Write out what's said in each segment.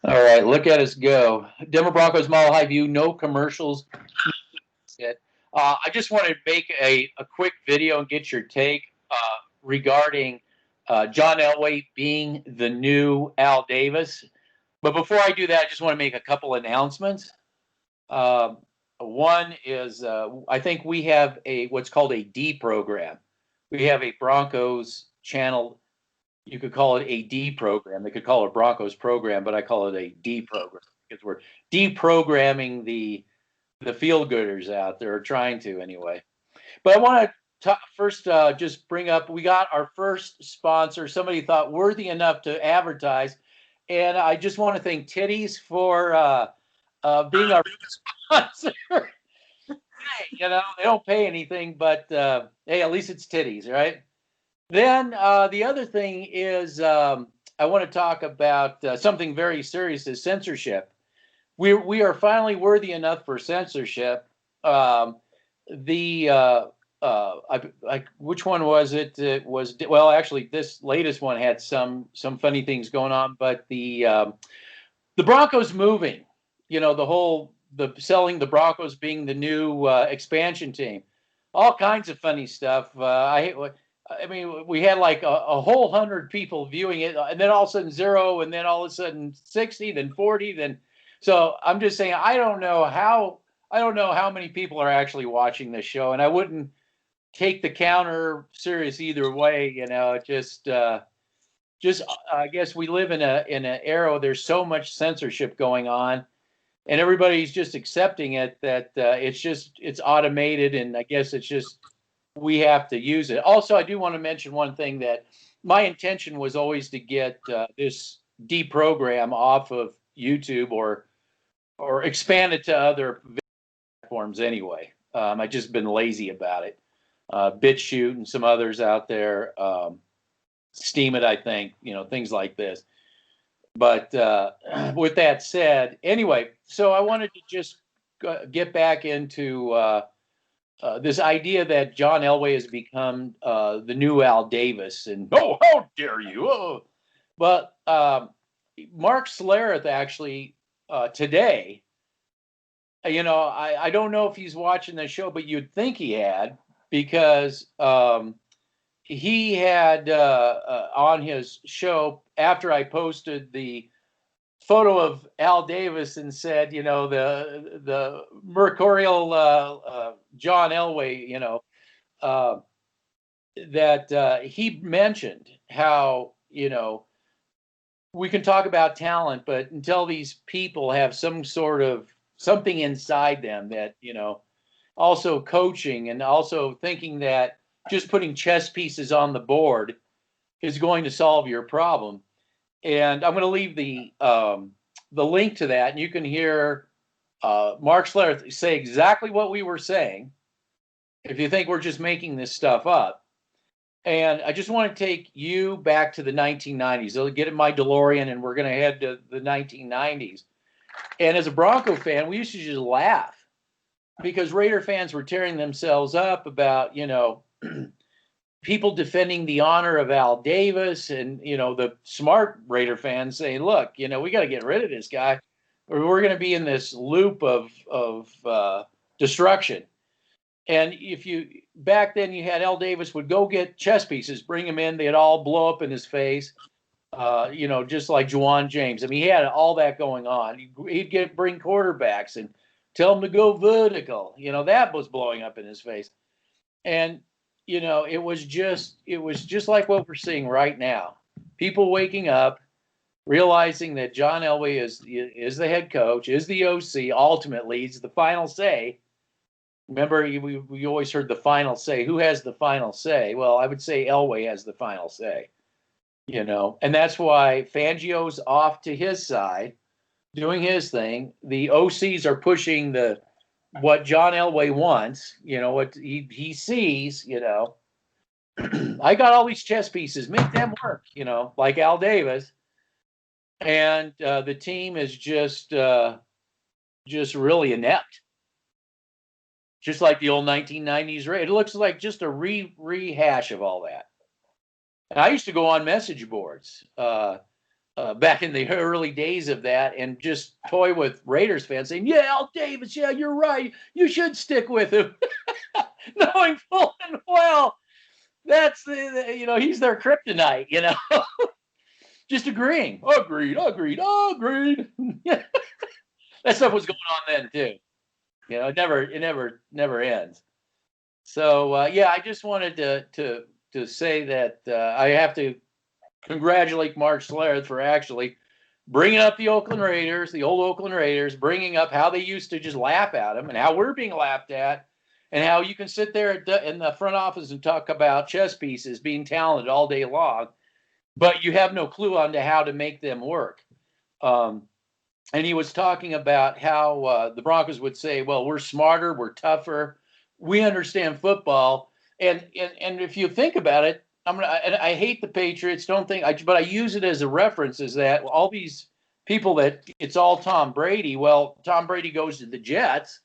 All right, look at us go. Denver Broncos Mile High View, no commercials. I just wanted to make a quick video and get your take regarding John Elway being the new Al Davis. But before I do that, I just want to make a couple announcements. One is I think we have what's called a D program. We have a Broncos channel. You could call it a D program. They could call it a Broncos program, but I call it a D program because we're deprogramming the feel gooders out there, or trying to anyway. But I want to first just bring up, we got our first sponsor. Somebody thought worthy enough to advertise, and I just want to thank Titties for being our sponsor. Hey, they don't pay anything, but hey, at least it's Titties, right? Then the other thing is I want to talk about something very serious: is censorship. We are finally worthy enough for censorship. Which one was it? It was, well, actually, this latest one had some funny things going on, but the Broncos moving, the selling the Broncos being the new expansion team, all kinds of funny stuff. I mean, we had like a whole 100 people viewing it, and then all of a sudden 0, and then all of a sudden 60, then 40, then. So I'm just saying, I don't know how many people are actually watching this show, and I wouldn't take the counter serious either way. I guess we live in an era where there's so much censorship going on, and everybody's just accepting it that it's automated, and I guess it's just we have to use it. Also, I do want to mention one thing, that my intention was always to get this deprogram off of YouTube or expand it to other platforms anyway. I've just been lazy about it. BitChute and some others out there, Steam it, I think, things like this. But with that said, anyway, so I wanted to just get back into this idea that John Elway has become the new Al Davis, and how dare you? Oh. But Mark Schlereth actually today, I don't know if he's watching the show, but you'd think he had, because he had on his show, after I posted the photo of Al Davis and said, the mercurial John Elway, that he mentioned how, we can talk about talent, but until these people have some sort of something inside them that, also coaching, and also thinking that just putting chess pieces on the board is going to solve your problem. And I'm going to leave the link to that, and you can hear Mark Schlereth say exactly what we were saying, if you think we're just making this stuff up. And I just want to take you back to the 1990s. I'll get in my DeLorean, and we're going to head to the 1990s. And as a Bronco fan, we used to just laugh, because Raider fans were tearing themselves up about, people defending the honor of Al Davis, and, the smart Raider fans saying, look, we got to get rid of this guy, or we're going to be in this loop of destruction. And back then you had Al Davis would go get chess pieces, bring them in, they'd all blow up in his face, just like Juwan James. I mean, he had all that going on. He'd bring quarterbacks and tell them to go vertical. That was blowing up in his face. And, it was just like what we're seeing right now. People waking up, realizing that John Elway is the head coach, is the OC, ultimately, he's the final say. Remember, we always heard the final say. Who has the final say? Well, I would say Elway has the final say, and that's why Fangio's off to his side, doing his thing. The OCs are pushing what John Elway wants, what he sees, I got all these chess pieces, make them work, like Al Davis. And the team is just really inept. Just like the old 1990s Raid. It looks like just a rehash of all that. And I used to go on message boards. back in the early days of that, and just toy with Raiders fans saying, "Yeah, Al Davis, yeah, you're right. You should stick with him," knowing full and well that's he's their kryptonite. Just agreeing. Agreed. Agreed. Agreed. That stuff was going on then too. It never ends. So yeah, I just wanted to say that I have to congratulate Mark Schlereth for actually bringing up the Oakland Raiders, the old Oakland Raiders, bringing up how they used to just laugh at them and how we're being laughed at, and how you can sit there in the front office and talk about chess pieces being talented all day long, but you have no clue on to how to make them work. And he was talking about how the Broncos would say, well, we're smarter, we're tougher, we understand football. And if you think about it, I hate the Patriots, but I use it as a reference, is that all these people that it's all Tom Brady. Well, Tom Brady goes to the Jets.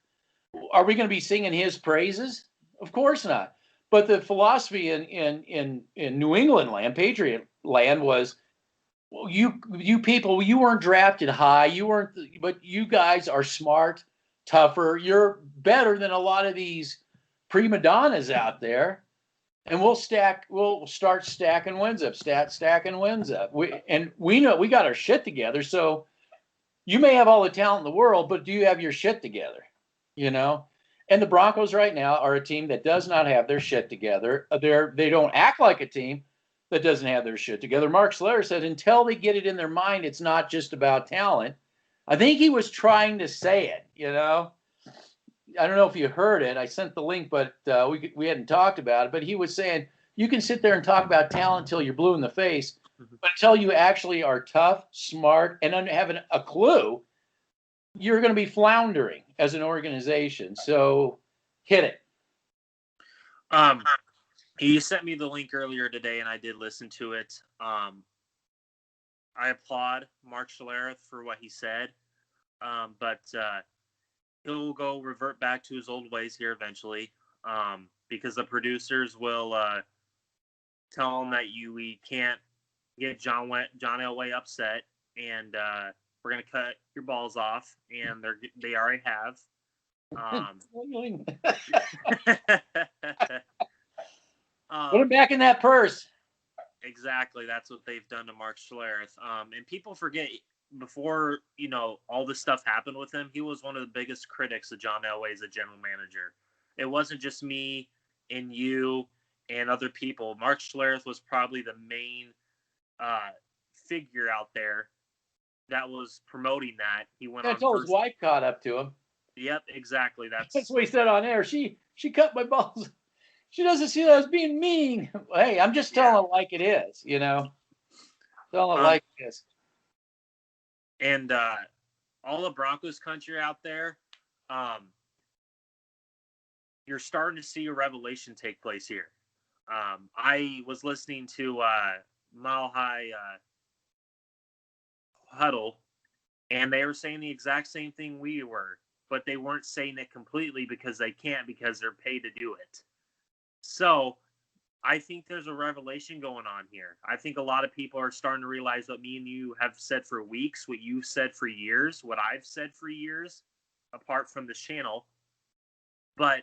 Are we going to be singing his praises? Of course not. But the philosophy in New England land, Patriot land, was, well, you people, you weren't drafted high. But you guys are smart, tougher. You're better than a lot of these prima donnas out there. And we'll start stacking wins up, stacking wins up. We know we got our shit together. So you may have all the talent in the world, but do you have your shit together? And the Broncos right now are a team that does not have their shit together. They don't act like a team that doesn't have their shit together. Mark Schlereth said until they get it in their mind, it's not just about talent. I think he was trying to say it, I don't know if you heard it. I sent the link, but we hadn't talked about it. But he was saying you can sit there and talk about talent until you're blue in the face, but until you actually are tough, smart, and having a clue, you're going to be floundering as an organization. So hit it. You sent me the link earlier today, and I did listen to it. I applaud Mark Schlereth for what he said, but he'll revert back to his old ways here eventually, because the producers will tell him that we can't get John Elway upset, and we're going to cut your balls off, and they already have. Put him back in that purse. Exactly. That's what they've done to Mark Schlereth. And people forget, before, all this stuff happened with him, he was one of the biggest critics of John Elway as a general manager. It wasn't just me and you and other people. Mark Schlereth was probably the main figure out there that was promoting that. He went on until his wife caught up to him. Yep, exactly. That's what he said on air. She cut my balls. She doesn't see that I was being mean. Hey, I'm just telling it like it is, Telling it like it is. And all the Broncos country out there, you're starting to see a revelation take place here. I was listening to Mile High Huddle, and they were saying the exact same thing we were, but they weren't saying it completely because they can't, because they're paid to do it. So I think there's a revelation going on here. I think a lot of people are starting to realize what me and you have said for weeks, what you've said for years, what I've said for years, apart from this channel. But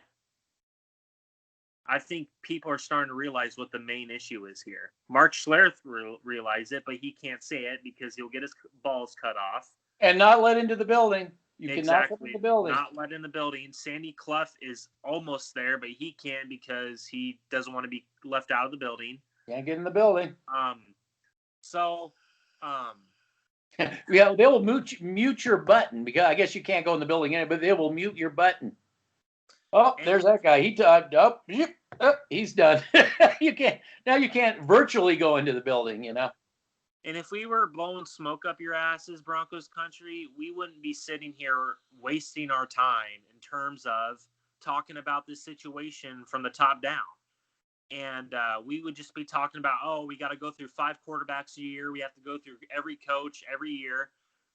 I think people are starting to realize what the main issue is here. Mark Schlereth realized it, but he can't say it because he'll get his balls cut off. And not let into the building. You cannot let in the building. Not let in the building. Sandy Clough is almost there, but he can't because he doesn't want to be left out of the building. Can't get in the building. Yeah, they will mute your button, because I guess you can't go in the building anyway, but they will mute your button. Oh, there's that guy. He typed up. He's done. You can't virtually go into the building, And if we were blowing smoke up your asses, Broncos country, we wouldn't be sitting here wasting our time in terms of talking about this situation from the top down. And we would just be talking about, we got to go through 5 quarterbacks a year. We have to go through every coach every year.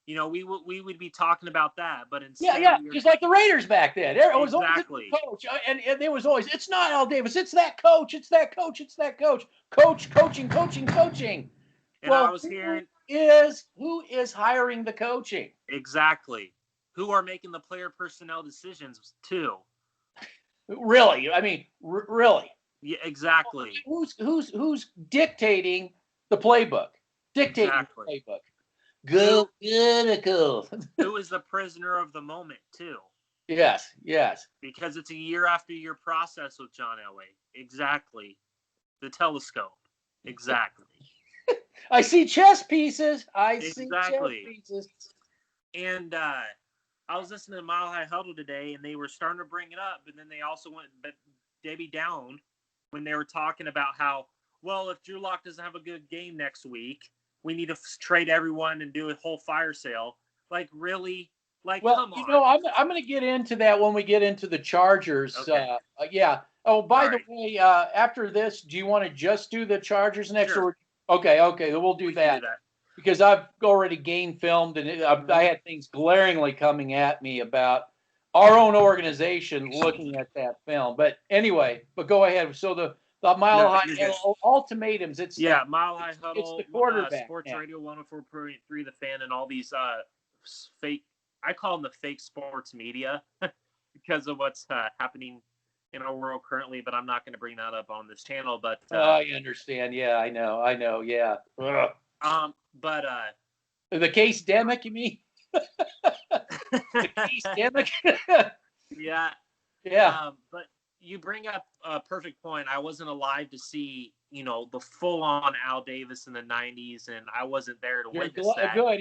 We would be talking about that. But instead, just like the Raiders back then. It was exactly. Always the coach, and there was always, it's not Al Davis, it's that coach, it's that coach, it's that coach. Coaching. And I was hearing is hiring the coaching? Exactly. Who are making the player personnel decisions too? Really? I mean, really? Yeah, exactly. Who's dictating the playbook? Dictating Exactly. the playbook. Go critical. Who is the prisoner of the moment too? Yes, yes. Because it's a year after year process with John Elway. Exactly. The telescope. Exactly. I see chess pieces. I see chess Exactly. pieces. And I was listening to Mile High Huddle today, and they were starting to bring it up, and then they also went Debbie down when they were talking about how, well, if Drew Lock doesn't have a good game next week, we need to trade everyone and do a whole fire sale. Like, really? Like, Well, come on. I'm going to get into that when we get into the Chargers. Okay. Yeah. Oh, by All the right. way, after this, do you want to just do the Chargers next? Sure. Or okay, then we'll do We that. can do that. Because I've already game filmed and I had things glaringly coming at me about our own organization looking at that film. But anyway, go ahead. So the Mile High ultimatums. It's Mile High Huddle, it's the quarterback. Sports Radio 104.3, The Fan, and all these fake. I call them the fake sports media because of what's happening in our world currently. But I'm not going to bring that up on this channel. But I understand. Yeah, I know. Yeah. But the case demic, you mean? The case demic. Yeah. Yeah. But you bring up a perfect point. I wasn't alive to see, the full-on Al Davis in the 90s, and I wasn't there to witness that. Good.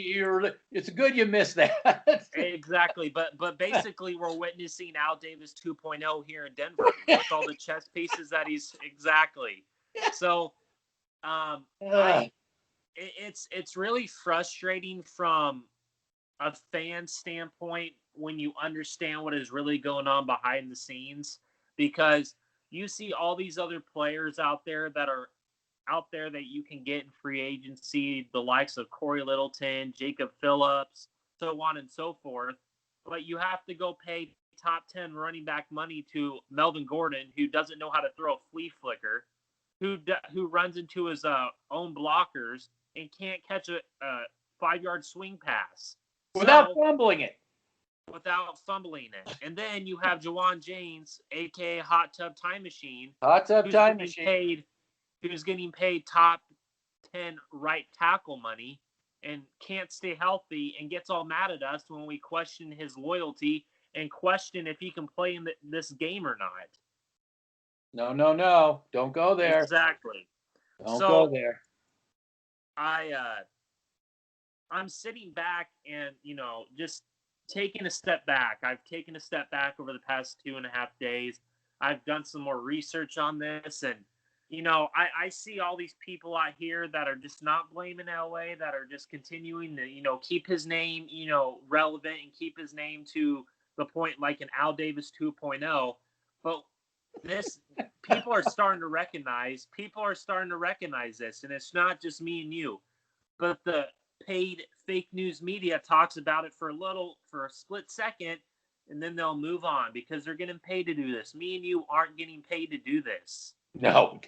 It's good you missed that. Exactly. But basically, we're witnessing Al Davis 2.0 here in Denver with all the chess pieces that he's exactly. So, it's really frustrating from a fan standpoint when you understand what is really going on behind the scenes, because you see all these other players out there that you can get in free agency, the likes of Corey Littleton, Jacob Phillips, so on and so forth. But you have to go pay top 10 running back money to Melvin Gordon, who doesn't know how to throw a flea flicker, who runs into his own blockers and can't catch a 5-yard swing pass. Without fumbling it. And then you have Jawan James, a.k.a. Hot Tub Time Machine. Who's getting paid top 10 right tackle money and can't stay healthy and gets all mad at us when we question his loyalty and question if he can play in this game or not. No. Don't go there. Exactly. Don't go there. I'm sitting back and, just taking a step back. I've taken a step back over the past 2.5 days. I've done some more research on this, and, I see all these people out here that are just not blaming Elway, that are just continuing to, keep his name, relevant and keep his name to the point like an Al Davis 2.0. But people are starting to recognize this, and it's not just me and you, but the paid fake news media talks about it for a split second, and then they'll move on because they're getting paid to do this. Me and you aren't getting paid to do this. No.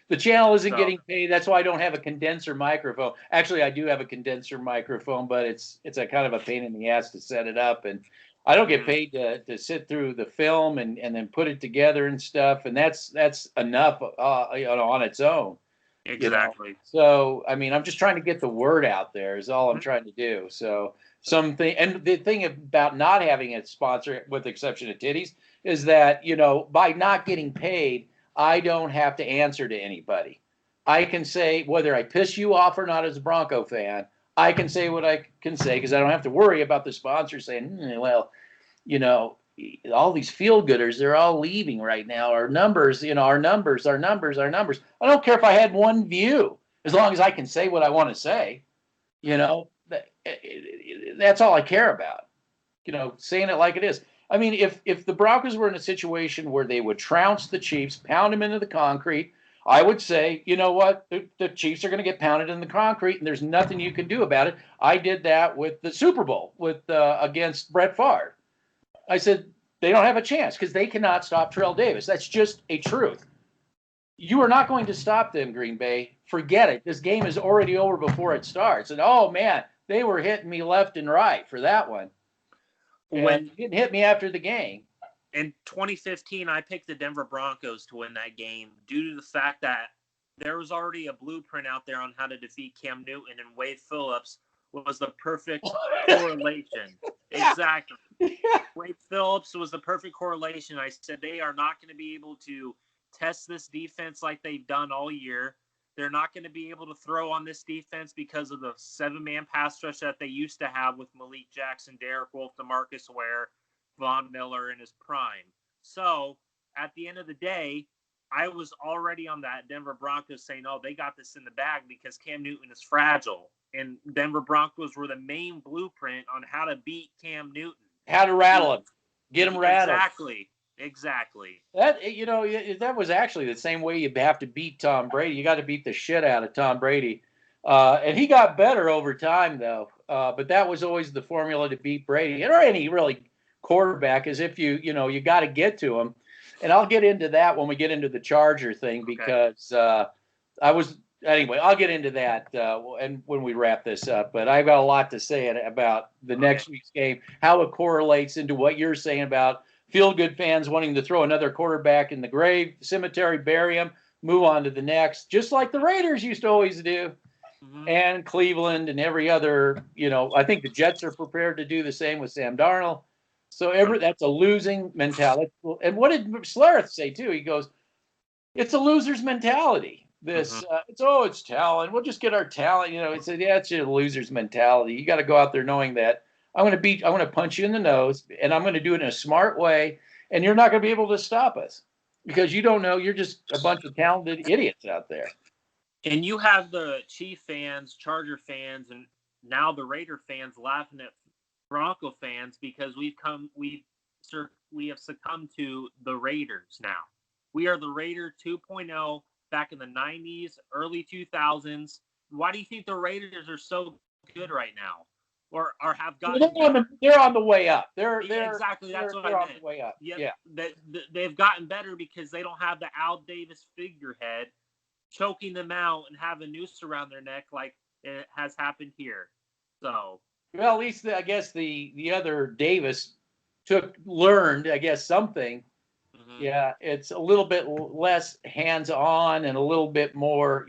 The channel isn't getting paid. That's why I don't have a condenser microphone. Actually, I do have a condenser microphone, but it's a kind of a pain in the ass to set it up, and I don't get paid to sit through the film and then put it together and stuff, and that's enough on its own. Exactly. So, I mean, I'm just trying to get the word out there is all I'm trying to do. So and the thing about not having a sponsor, with the exception of Titties, is that, by not getting paid, I don't have to answer to anybody. I can say whether I piss you off or not as a Bronco fan. I can say what I can say because I don't have to worry about the sponsor saying, all these feel-gooders, they're all leaving right now. Our numbers. I don't care if I had one view, as long as I can say what I want to say. That's all I care about. Saying it like it is. I mean, if the Broncos were in a situation where they would trounce the Chiefs, pound them into the concrete, I would say, you know what, the Chiefs are going to get pounded in the concrete, and there's nothing you can do about it. I did that with the Super Bowl against Brett Favre. I said they don't have a chance because they cannot stop Terrell Davis. That's just a truth. you are not going to stop them, Green Bay. Forget it. This game is already over before it starts. And oh man, they were hitting me left and right for that one. And it didn't hit me after the game. In 2015, I picked the Denver Broncos to win that game due to the fact that there was already a blueprint out there on how to defeat Cam Newton, and Wade Phillips was the perfect correlation. Exactly. Wade Phillips was the perfect correlation. I said they are not going to be able to test this defense like they've done all year. They're not going to be able to throw on this defense because of the 7-man pass rush that they used to have with Malik Jackson, Derek Wolfe, DeMarcus Ware, Von Miller in his prime. So at the end of the day, I was already on that Denver Broncos saying, oh, they got this in the bag because Cam Newton is fragile. And Denver Broncos were the main blueprint on how to beat Cam Newton. How to rattle him. Get him rattled. Exactly. That, that was actually the same way you have to beat Tom Brady. You got to beat the shit out of Tom Brady. And he got better over time, though. But that was always the formula to beat Brady. Or any really quarterback, is if you got to get to him. And I'll get into that when we get into the Charger thing, because anyway, I'll get into that and when we wrap this up. But I've got a lot to say about the next week's game, how it correlates into what you're saying about feel-good fans wanting to throw another quarterback in the grave, cemetery, bury him, move on to the next, just like the Raiders used to always do, and Cleveland and every other, I think the Jets are prepared to do the same with Sam Darnold. So that's a losing mentality. And what did Schlereth say, too? He goes, it's a loser's mentality. It's talent. We'll just get our talent. He said, yeah, it's a loser's mentality. You got to go out there knowing that I'm going to punch you in the nose, and I'm going to do it in a smart way, and you're not going to be able to stop us because you don't know. You're just a bunch of talented idiots out there. And you have the Chief fans, Charger fans, and now the Raider fans laughing at Bronco fans because we have succumbed to the Raiders now. We are the Raider 2.0 back in the 90s, early 2000s. Why do you think the Raiders are so good right now? Or have gotten they're on the way up. That's what I meant. On the way up. Yeah. They've gotten better because they don't have the Al Davis figurehead choking them out and have a noose around their neck like it has happened here. So, well, at least I guess the other Davis learned something. Mm-hmm. Yeah, it's a little bit less hands-on and a little bit more,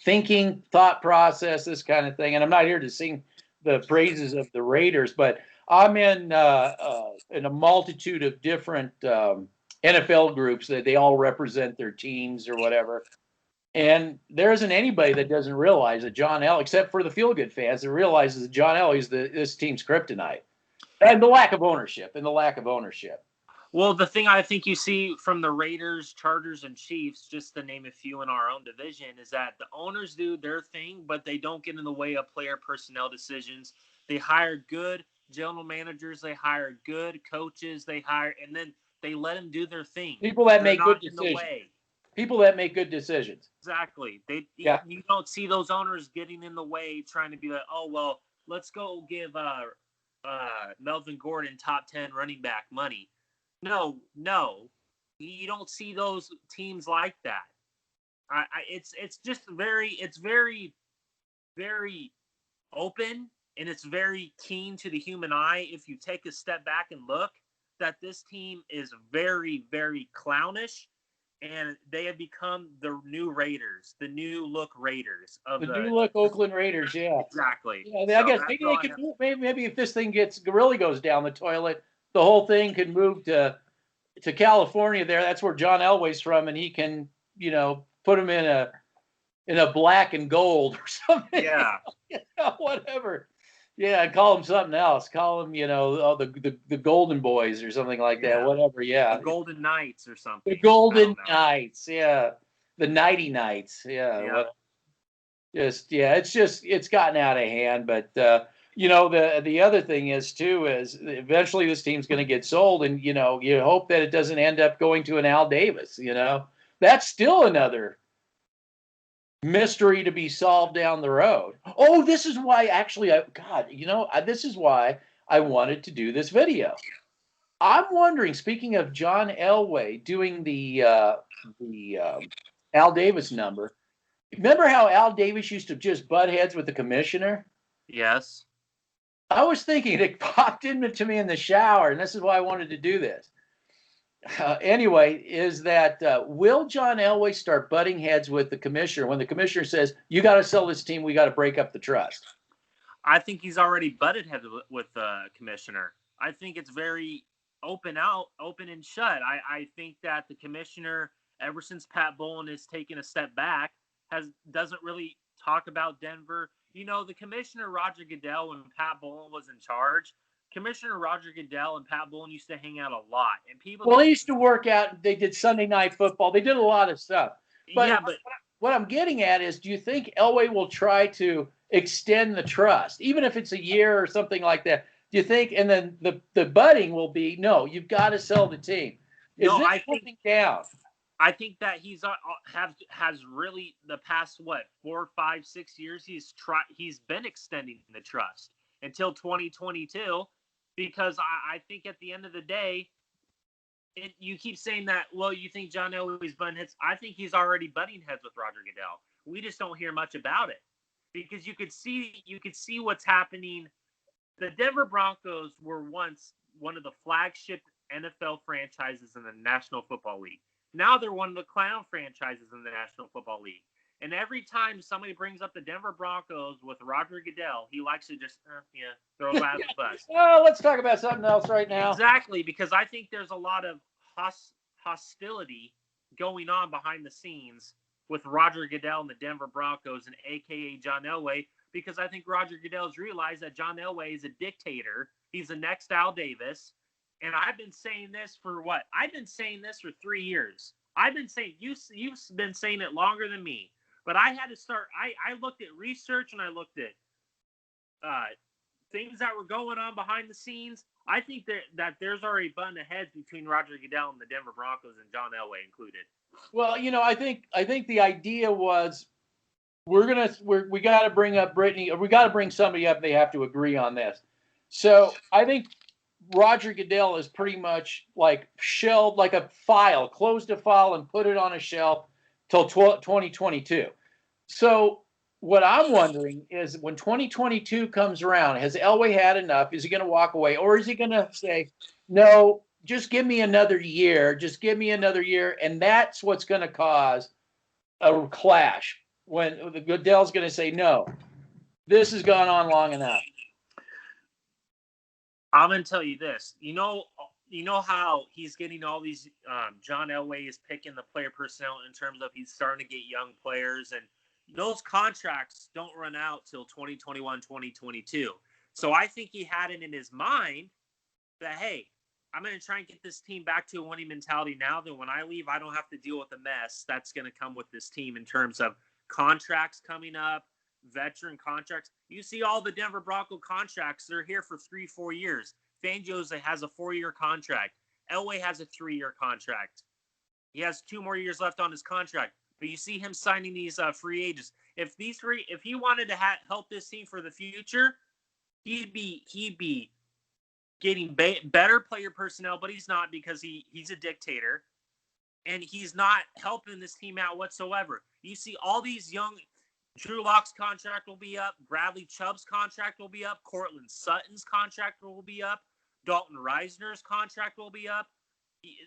thinking, thought process, this kind of thing. And I'm not here to sing the praises of the Raiders, but I'm in a multitude of different NFL groups that they all represent their teams or whatever. And there isn't anybody that doesn't realize that John Elway, except for the feel-good fans, that realizes that John Elway is this team's kryptonite. And the lack of ownership. Well, the thing I think you see from the Raiders, Chargers, and Chiefs, just to name a few in our own division, is that the owners do their thing, but they don't get in the way of player personnel decisions. They hire good general managers. They hire good coaches. And then they let them do their thing. People that make good decisions. People that make good decisions. Exactly. You don't see those owners getting in the way, trying to be like, oh, well, let's go give Melvin Gordon top 10 running back money. No, you don't see those teams like that. It's very, very open, and it's very keen to the human eye. If you take a step back and look, that this team is very, very clownish, and they have become the new Raiders, the new look Raiders of the new look Oakland Raiders. Yeah, exactly. Yeah, I guess maybe they could. Maybe if this thing really goes down the toilet, the whole thing could move to California. That's where John Elway's from, and he can, put him in a black and gold or something. Yeah, whatever. Yeah, call him something else. Call him, the Golden Boys or something like that. Whatever. Yeah, the Golden Knights or something. The Golden Knights. Yeah, the Nighty Knights. Yeah. It's gotten out of hand, but. The other thing is eventually this team's going to get sold, and you hope that it doesn't end up going to an Al Davis. That's still another mystery to be solved down the road. Oh, this is why this is why I wanted to do this video. I'm wondering, speaking of John Elway doing the Al Davis number. Remember how Al Davis used to just butt heads with the commissioner? Yes. I was thinking it popped into me in the shower, and this is why I wanted to do this. Anyway, is that will John Elway start butting heads with the commissioner when the commissioner says, you got to sell this team, we got to break up the trust? I think he's already butted heads with the commissioner. I think it's very open and shut. I think that the commissioner, ever since Pat Bowlen has taken a step back, doesn't really talk about Denver. You know, the commissioner, Roger Goodell, when Pat Bowlen was in charge, Commissioner Roger Goodell and Pat Bowlen used to hang out a lot. And people. Well, they used to work out. They did Sunday Night Football. They did a lot of stuff. But, yeah, but what I'm getting at is, do you think Elway will try to extend the trust, even if it's a year or something like that? Do you think? And then the budding will be, no, you've got to sell the team. I think down. I think that he's has really the past 4, 5, 6 years he's been extending the trust until 2022, because I think at the end of the day, you keep saying that, well, you think John Elway's butting heads. I think he's already butting heads with Roger Goodell. We just don't hear much about it, because you could see what's happening. The Denver Broncos were once one of the flagship NFL franchises in the National Football League. Now they're one of the clown franchises in the National Football League. And every time somebody brings up the Denver Broncos with Roger Goodell, he likes to just throw out the bus. Oh, let's talk about something else right now. Exactly, because I think there's a lot of hostility going on behind the scenes with Roger Goodell and the Denver Broncos, and a.k.a. John Elway, because I think Roger Goodell's realized that John Elway is a dictator. He's the next Al Davis. And I've been saying this for what? I've been saying this for 3 years. I've been saying, you've been saying it longer than me. But I had to start, I looked at research, and I looked at things that were going on behind the scenes. I think that there's already button of heads between Roger Goodell and the Denver Broncos, and John Elway included. Well, I think the idea was we got to bring up Brittany, or we got to bring somebody up. They have to agree on this. So I think Roger Goodell is pretty much like shelved, like a file, closed a file and put it on a shelf till 2022. So what I'm wondering is, when 2022 comes around, has Elway had enough? Is he going to walk away, or is he going to say, no, just give me another year, and that's what's going to cause a clash when the Goodell's going to say, no, this has gone on long enough. I'm going to tell you this. You know how he's getting all these John Elway is picking the player personnel in terms of he's starting to get young players, and those contracts don't run out till 2021, 2022. So I think he had it in his mind that, hey, I'm going to try and get this team back to a winning mentality now. Then when I leave, I don't have to deal with the mess that's going to come with this team in terms of contracts coming up, veteran contracts. You see all the Denver Bronco contracts, they're here for 3-4 years. Fangio has a 4-year contract. Elway has a 3-year contract. He has 2 more years left on his contract. But you see him signing these free agents. If he wanted to help this team for the future, he'd be getting better player personnel, but he's not, because he's a dictator, and he's not helping this team out whatsoever. You see all these young. Drew Lock's contract will be up. Bradley Chubb's contract will be up. Cortland Sutton's contract will be up. Dalton Reisner's contract will be up.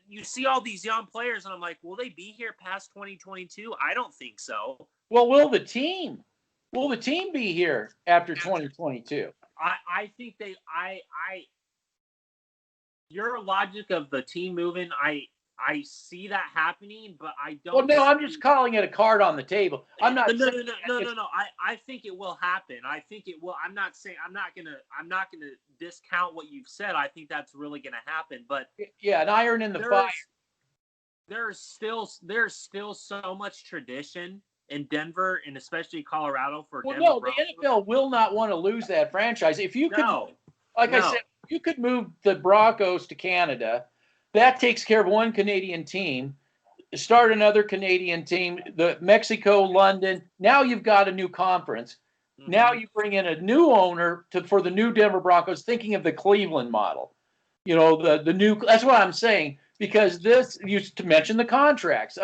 You see all these young players, and I'm like, will they be here past 2022? I don't think so. Well, will the team be here after 2022? I think your logic of the team moving, I see that happening, but I don't. Well, no, I'm just calling it a card on the table. I'm not. No. I think it will happen. I think it will. I'm not gonna discount what you've said. I think that's really gonna happen. But yeah, an iron in the fire. There's still so much tradition in Denver, and especially Colorado for Denver. No, the NFL will not want to lose that franchise. If you could, I said, you could move the Broncos to Canada. That takes care of one Canadian team. Start another Canadian team, the Mexico, London. Now you've got a new conference. Mm-hmm. Now you bring in a new owner for the new Denver Broncos, thinking of the Cleveland model. The new. That's what I'm saying, because this used to mention the contracts.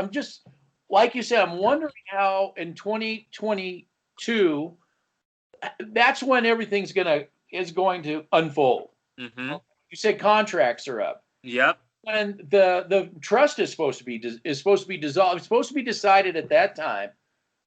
like you said, I'm wondering how in 2022, that's when everything's is going to unfold. Mm-hmm. You said contracts are up. Yep. When the trust is supposed to be dissolved, it's supposed to be decided at that time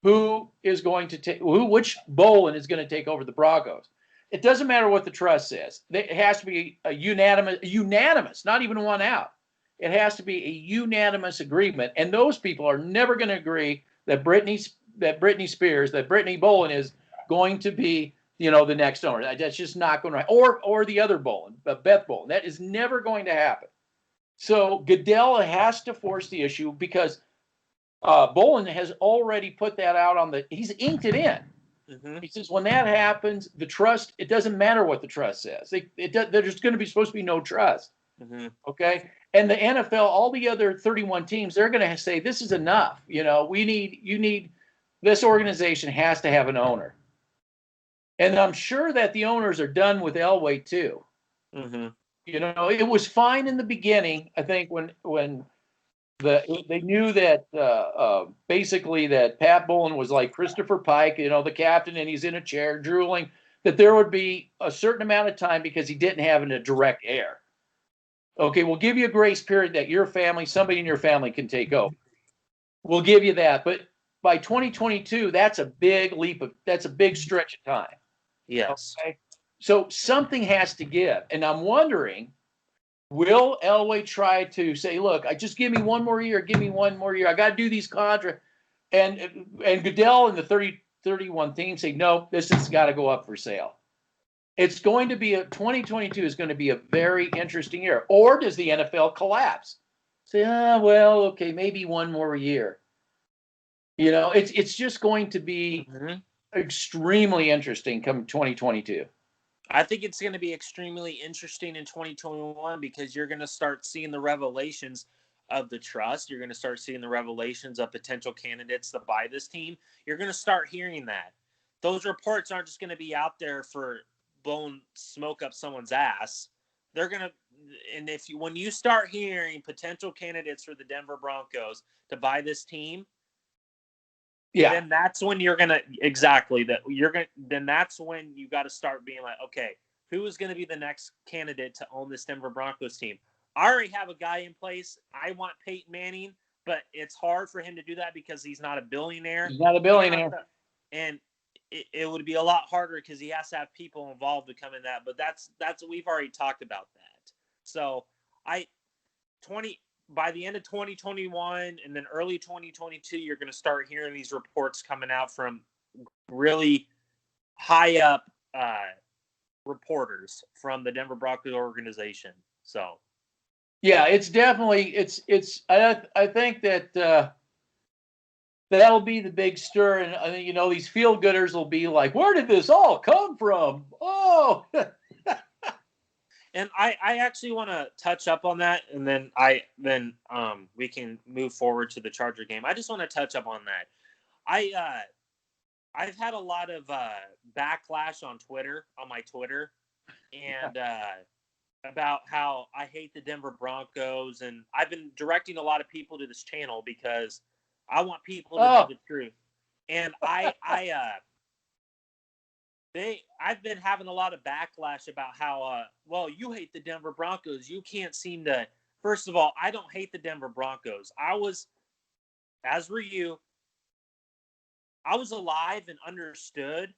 who is going to take which Bowlen is going to take over the Broncos. It doesn't matter what the trust says. It has to be a unanimous, not even one out. It has to be a unanimous agreement, and those people are never going to agree that Britney Spears, that Britney Bowlen is going to be, the next owner. That's just not going to. Or the other Bowlen, Beth Bowlen. That is never going to happen. So Goodell has to force the issue because Bowlen has already put that out he's inked it in. Mm-hmm. He says when that happens, the trust, it doesn't matter what the trust says. There's going to be supposed to be no trust. Mm-hmm. Okay. And the NFL, all the other 31 teams, they're going to say, this is enough. This organization has to have an owner. And I'm sure that the owners are done with Elway too. Mm-hmm. It was fine in the beginning. I think when they knew that basically that Pat Bowlen was like Christopher Pike, the captain, and he's in a chair drooling, that there would be a certain amount of time because he didn't have a direct heir. Okay, we'll give you a grace period that somebody in your family can take over. We'll give you that. But by 2022, that's a big stretch of time. Yes. Okay? So something has to give. And I'm wondering, will Elway try to say, look, just give me one more year. I got to do these contracts. And Goodell and the 31 teams say, no, this has got to go up for sale. It's going to be 2022 is going to be a very interesting year. Or does the NFL collapse? Say, well, okay, maybe one more year. It's just going to be extremely interesting come 2022. I think it's going to be extremely interesting in 2021 because you're going to start seeing the revelations of the trust. You're going to start seeing the revelations of potential candidates to buy this team. You're going to start hearing that. Those reports aren't just going to be out there for blowing smoke up someone's ass. They're going to, and when you start hearing potential candidates for the Denver Broncos to buy this team, then that's when you're going to, then that's when you got to start being like, okay, who is going to be the next candidate to own this Denver Broncos team? I already have a guy in place. I want Peyton Manning, but it's hard for him to do that because he's not a billionaire. He's not a billionaire. And it would be a lot harder because he has to have people involved to come in that. But that's we've already talked about that. So by the end of 2021 and then early 2022, you're going to start hearing these reports coming out from really high up reporters from the Denver Broncos organization. So, yeah, it's definitely I think that that'll be the big stir, and I think these feel-gooders will be like, where did this all come from? Oh. And I actually want to touch up on that, and then we can move forward to the Charger game. I just want to touch up on that. I've had a lot of backlash on my Twitter, and about how I hate the Denver Broncos, and I've been directing a lot of people to this channel because I want people to know the truth. And I've been having a lot of backlash about how, you hate the Denver Broncos. You can't seem to. First of all, I don't hate the Denver Broncos. As were you, I was alive and understood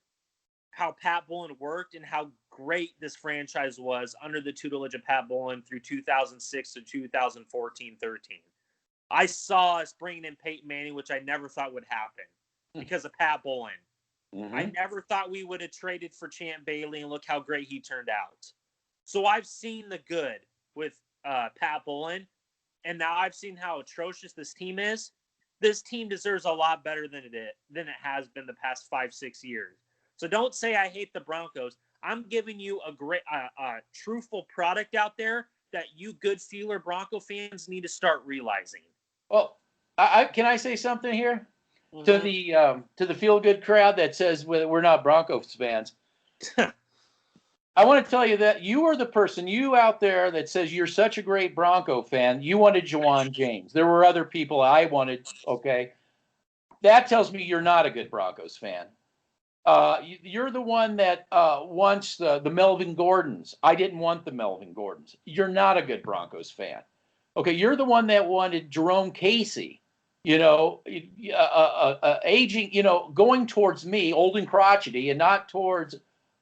how Pat Bowlen worked and how great this franchise was under the tutelage of Pat Bowlen through 2006 to 2014-13. I saw us bringing in Peyton Manning, which I never thought would happen because of Pat Bowlen. Mm-hmm. I never thought we would have traded for Champ Bailey, and look how great he turned out. So I've seen the good with Pat Bowlen, and now I've seen how atrocious this team is. This team deserves a lot better than it has been the past 5-6 years. So don't say I hate the Broncos. I'm giving you a great, truthful product out there that you good feeler Bronco fans need to start realizing. Well, can I say something here? Mm-hmm. To the feel good crowd that says we're not Broncos fans. I want to tell you that you are the person, you out there that says you're such a great Bronco fan. You wanted Juwan James. There were other people I wanted. Okay, that tells me you're not a good Broncos fan. You're the one that wants the Melvin Gordons. I didn't want the Melvin Gordons. You're not a good Broncos fan. Okay, you're the one that wanted Jerome Casey. Aging. Going towards me, old and crotchety, and not towards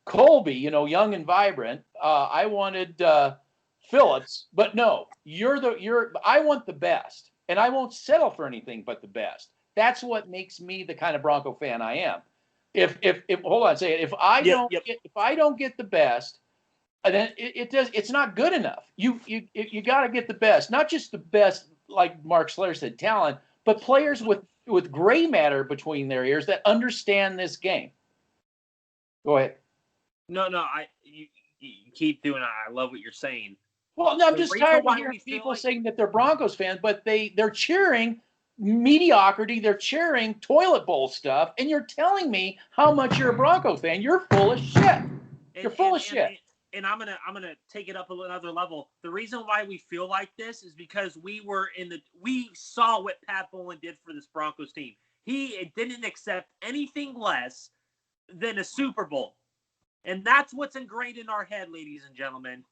Colby. Young and vibrant. I wanted Phillips, but no, I want the best, and I won't settle for anything but the best. That's what makes me the kind of Bronco fan I am. If hold on, say it. If I don't get the best, then it's not good enough. You got to get the best, not just the best, like Mark Schlereth said, talent, but players with gray matter between their ears that understand this game. Go ahead. No, you keep doing it. I love what you're saying. Well, no, I'm just tired of hearing people saying that they're Broncos fans, but they're cheering mediocrity. They're cheering toilet bowl stuff, and you're telling me how much you're a Bronco fan. You're full of shit. You're full of shit. And I'm gonna take it up another level. The reason why we feel like this is because we saw what Pat Bowlen did for this Broncos team. He didn't accept anything less than a Super Bowl, and that's what's ingrained in our head, ladies and gentlemen.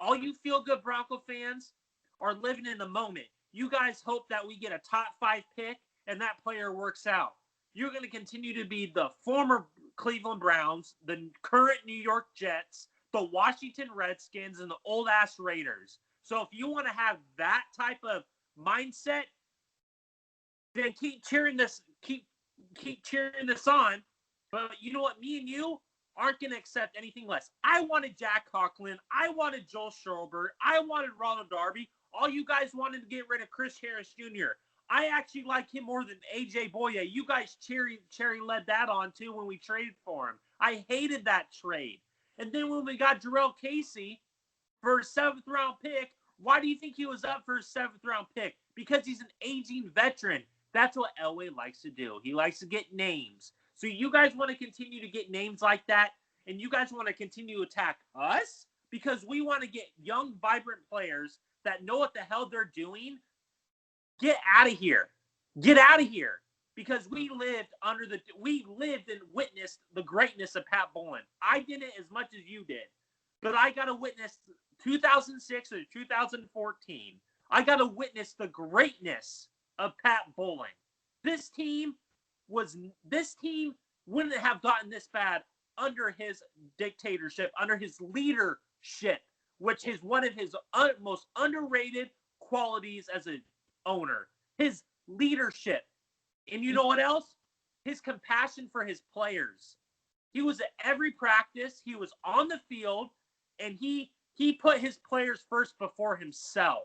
All you feel-good Bronco fans are living in the moment. You guys hope that we get a top 5 pick and that player works out. You're going to continue to be the former Cleveland Browns, the current New York Jets, the Washington Redskins, and the old-ass Raiders. So if you want to have that type of mindset, then keep cheering this on. But you know what? Me and you aren't going to accept anything less. I wanted Jack Conklin. I wanted Joel Schobert. I wanted Ronald Darby. All you guys wanted to get rid of Chris Harris Jr. I actually like him more than A.J. Boye. You guys cherry led that on, too, when we traded for him. I hated that trade. And then when we got Jarrell Casey for a 7th-round pick, why do you think he was up for a 7th-round pick? Because he's an aging veteran. That's what Elway likes to do. He likes to get names. So you guys want to continue to get names like that, and you guys want to continue to attack us because we want to get young, vibrant players that know what the hell they're doing. Get out of here. Get out of here. Because we lived and witnessed the greatness of Pat Bowlen. I didn't as much as you did, but I got to witness 2006 or 2014. I got to witness the greatness of Pat Bowlen. This team wouldn't have gotten this bad under his dictatorship, under his leadership, which is one of his most underrated qualities as an owner. His leadership. And you know what else? His compassion for his players. He was at every practice. He was on the field, and he put his players first before himself.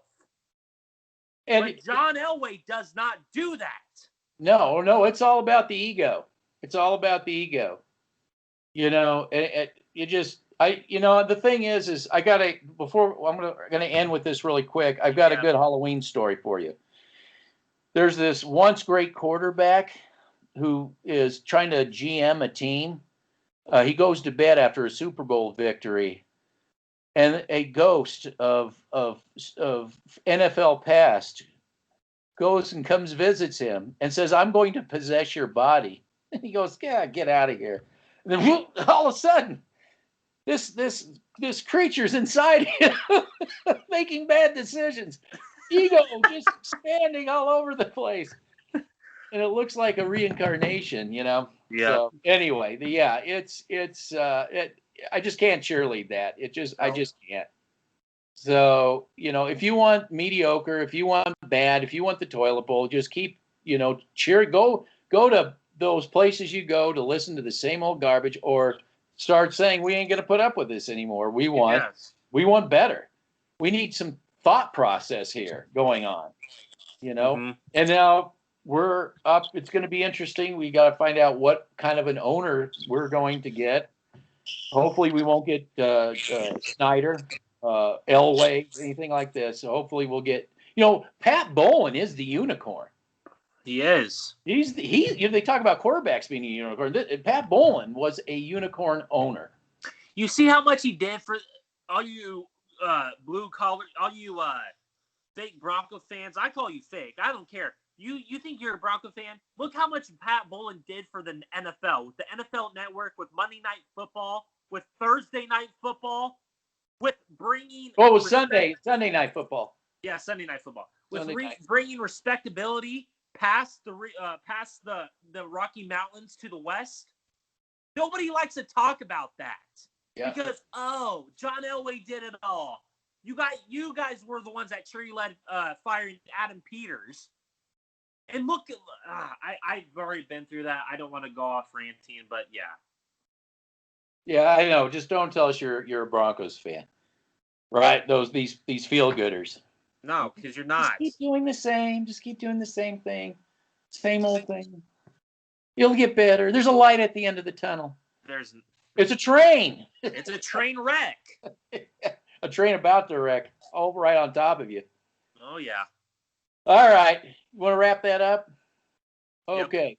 But John Elway does not do that. No, it's all about the ego. It's all about the ego. The thing is I'm gonna end with this really quick. I've got a good Halloween story for you. There's this once great quarterback who is trying to GM a team. He goes to bed after a Super Bowl victory, and a ghost of NFL past goes and visits him and says, "I'm going to possess your body." And he goes, "Yeah, get out of here." And then whoop, all of a sudden, this creature's inside him making bad decisions. Ego just expanding all over the place. And it looks like a reincarnation, Yeah. So anyway, I just can't cheerlead that. I just can't. So, if you want mediocre, if you want bad, if you want the toilet bowl, just keep, cheer. Go to those places you go to listen to the same old garbage, or start saying we ain't going to put up with this anymore. We want better. We need some thought process here going on, Mm-hmm. And now we're up. It's going to be interesting. We got to find out what kind of an owner we're going to get. Hopefully we won't get Snyder, Elway, anything like this. So hopefully we'll get, Pat Bowlen is the unicorn. He is. They talk about quarterbacks being a unicorn. Pat Bowlen was a unicorn owner. You see how much he did for all you blue collar, all you fake Bronco fans. I call you fake. I don't care. You think you're a Bronco fan? Look how much Pat Bowlen did for the NFL, with the NFL Network, with Monday Night Football, with Thursday Night Football, with bringing. Well, it was Sunday Night Football. Yeah, Sunday Night Football. With Night. bringing respectability past the Rocky Mountains to the West. Nobody likes to talk about that because John Elway did it all. You guys were the ones that led firing Adam Peters. And look, I've already been through that. I don't want to go off ranting, but yeah. Yeah, I know. Just don't tell us you're a Broncos fan, right? These feel-gooders. No, because you're not. Just keep doing the same. Just keep doing the same thing. Same old thing. It'll get better. There's a light at the end of the tunnel. It's a train. It's a train wreck. A train about to wreck. All right on top of you. Oh, yeah. All right. You want to wrap that up? Okay. Yep.